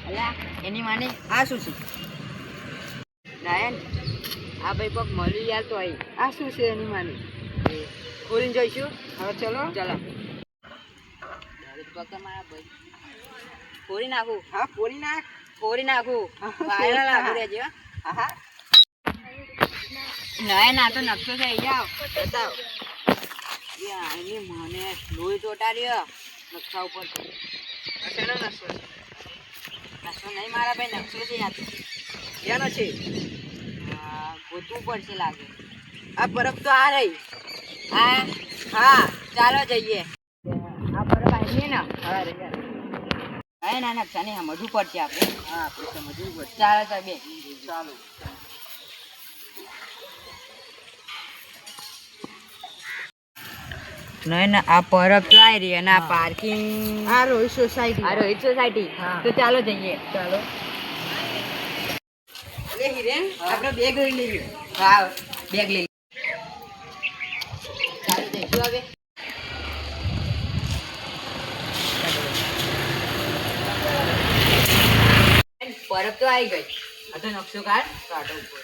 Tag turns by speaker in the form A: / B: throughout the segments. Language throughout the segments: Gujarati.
A: અલા એની માને આ શું છે નાયન? આ ભાઈ કોક મળ્યું યાર. તો અહીં આ શું છે એની માને? ખોલીને જોઈશું. હવે ચલો ચલો મારા ભાઈ ફોડી નાખું. હા ફોડી નાખ, ફોડી નાખું. વાયરલ નાખું રહેજે. હા હા નાયન આ તો નકશો છે. અહીંયા બતાવ. એની મને લોહી ચોટાડ્યો નકશા ઉપર. શેનો નકશો છે? નકશો નહીં મારા ભાઈ, નકશો છે યાદ. ક્યાંનો છે? ગોતવું પડશે લાગે. આ બરફ તો આ રહી. હા હા ચાલો જઈએ. આ બરફ આવી ને. હા ના નકશા નહીં સમજવું પડશે આપણે. હા આપણે સમજવું પડશે. ચાલો ચાલ બે ચાલો. નહીં ના આ પરબ તો આવી રહી અને આ પાર્કિંગ આ રોહિત સોસાયટી. આ રોહિત સોસાયટી. તો ચાલો જઈએ. ચાલો હિરેન આપણે બેગ લઈ લઈએ. હા બેગ લઈ લઈએ. ચાલો જઈશું હવે. પરબ તો આવી ગઈ. આ તો નકશો કાઢો ઉપર.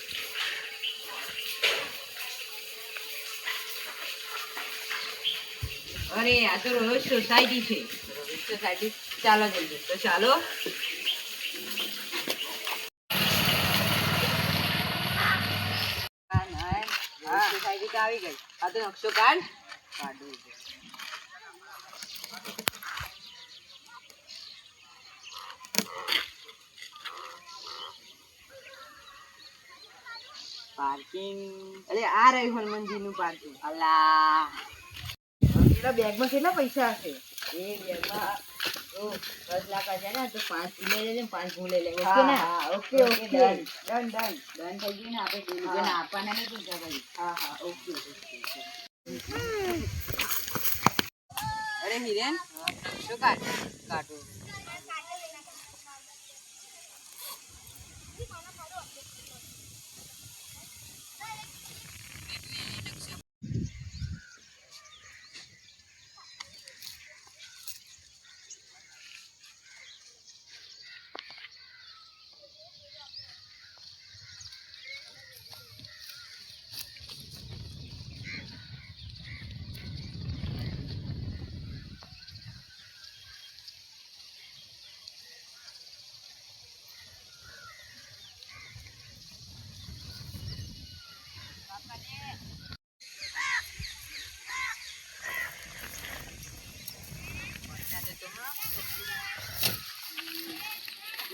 A: અરે આ તો રોજ સોસાયટી છે. સોસાયટી ચાલો જઈએ. તો ચાલો. સોસાયટી તો આવી ગઈ. આ તો નકશો કાઢો. પાર્કિંગ અરે આ રહ્યું હનુમાનજી નું પાર્કિંગ. અલા પેલા બેગમાં કેટલા પૈસા હશે? એ બેગમાં 10 લાખ હશે ને. તો 5 લઈ લેજે, 5 હું લઈ લે. ઓકે ને? Okay okay done done done done થઈ ગયું ને. આપણે બીજાને આપવાના નહીં પૂછા ભાઈ. હા હા ઓકે. અરે હિરેન શું કાઢો.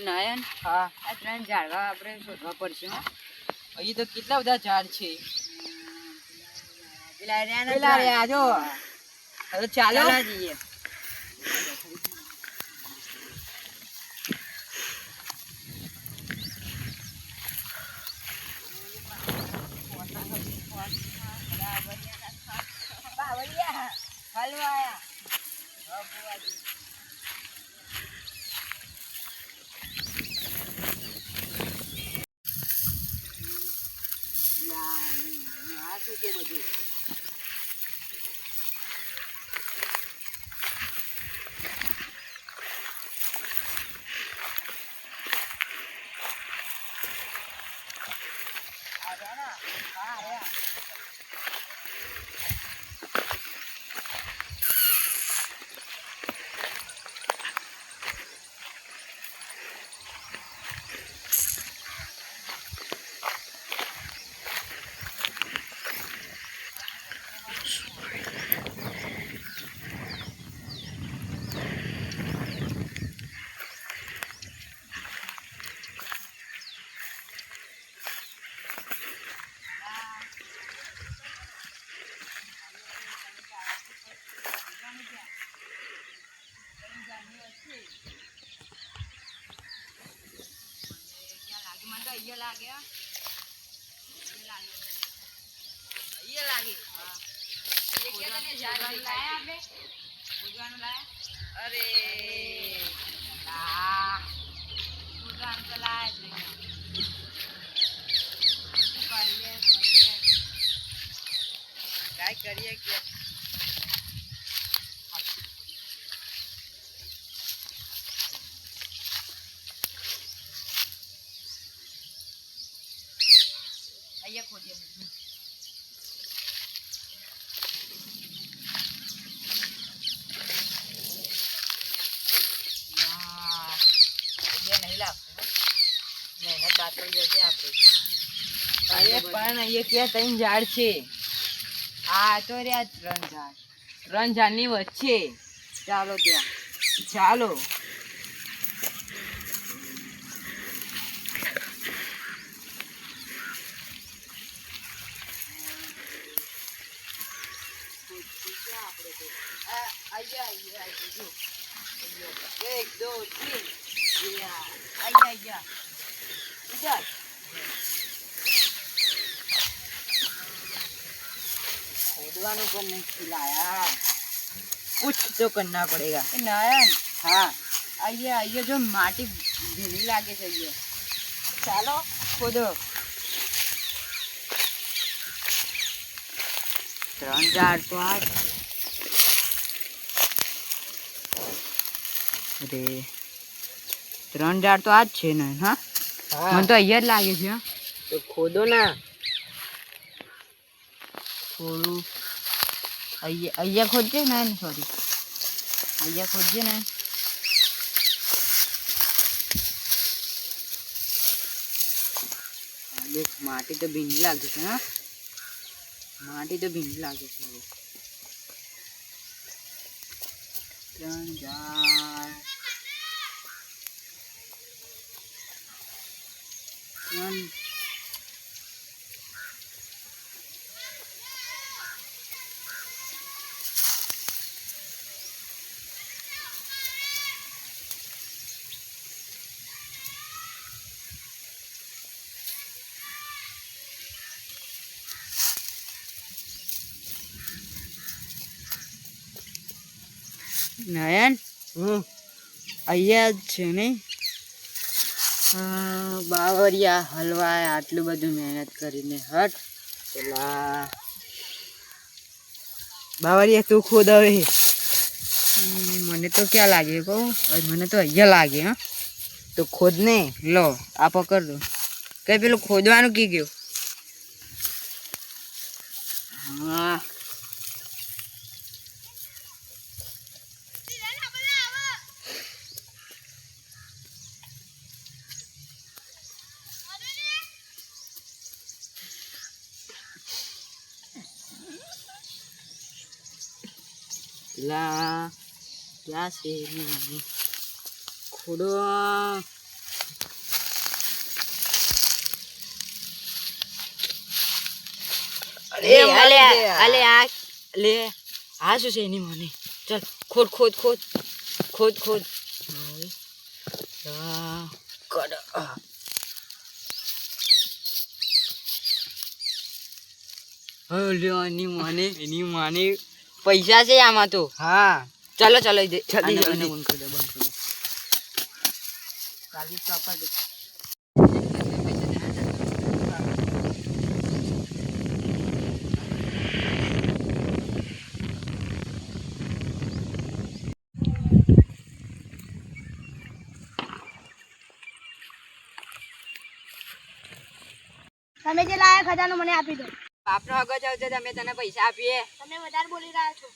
A: નયન હા આ 3 ઝાડવા આપણે શોધવા પડશે. અહીં તો કેટલા બધા ઝાડ છે. પેલા રહ્યા જો. હવે ચાલો જઈએ. આ શું છે બધું? અરે કરીએ કે અહીંયા ખોદીએ નહીં લાગતું મહેનત બાદ પડી જશે આપણે અરે પણ અહીંયા ક્યાં ત્રણ ઝાડ છે આ તો રહ્યા ત્રણ ઝાડની વચ્ચે ચાલો ત્યાં ચાલો एक दो तीन इधर खोदवाने को नहीं खिलाया कुछ तो करना पड़ेगा नयन हाँ आइए आइए जो माटी भीनी लागे चाहिए चलो खोदो ત્રણ ઝાડ તો આ અરે ત્રણ ઝાડ તો આ જ છે ને હા મને તો અહીંયા જ લાગે છે તો ખોદો ના થોડું અહીંયા ખોદજે ને સોરી અહીંયા ખોદજે ને માટી તો ભીની લાગે છે હા માટી તો ભીની લાગે છે ત્રણ ઝાડ ત્રણ નયન અહીંયા જ છે ને બાવરિયા હલવાય આટલું બધું મહેનત કરીને હટ પેલા બાવરિયા તું ખોદ હવે મને તો ક્યાં લાગે કહું મને તો અહીંયા લાગે હા તો ખોદ ને લો આ પકડ દો કઈ પેલું ખોદવાનું કી ગયું હા લા ક્યાં છે ખોડો અલે અલે અલે આ લે આ શું છે એની મને ચાલ ખોદ ખોદ ખોદ ખોદ ખોદ કડ એની માને પૈસા છે આમાં તો હા ચાલો ચાલો જલ્દી જલ્દી બંધ કરી દો કાલી ચોપર દે
B: તમે જે લાયા ખજાનો મને આપી દો
A: આપણો આગળ જાવ તમે તને પૈસા આપીએ
B: તમે વધારે બોલી રહ્યા છો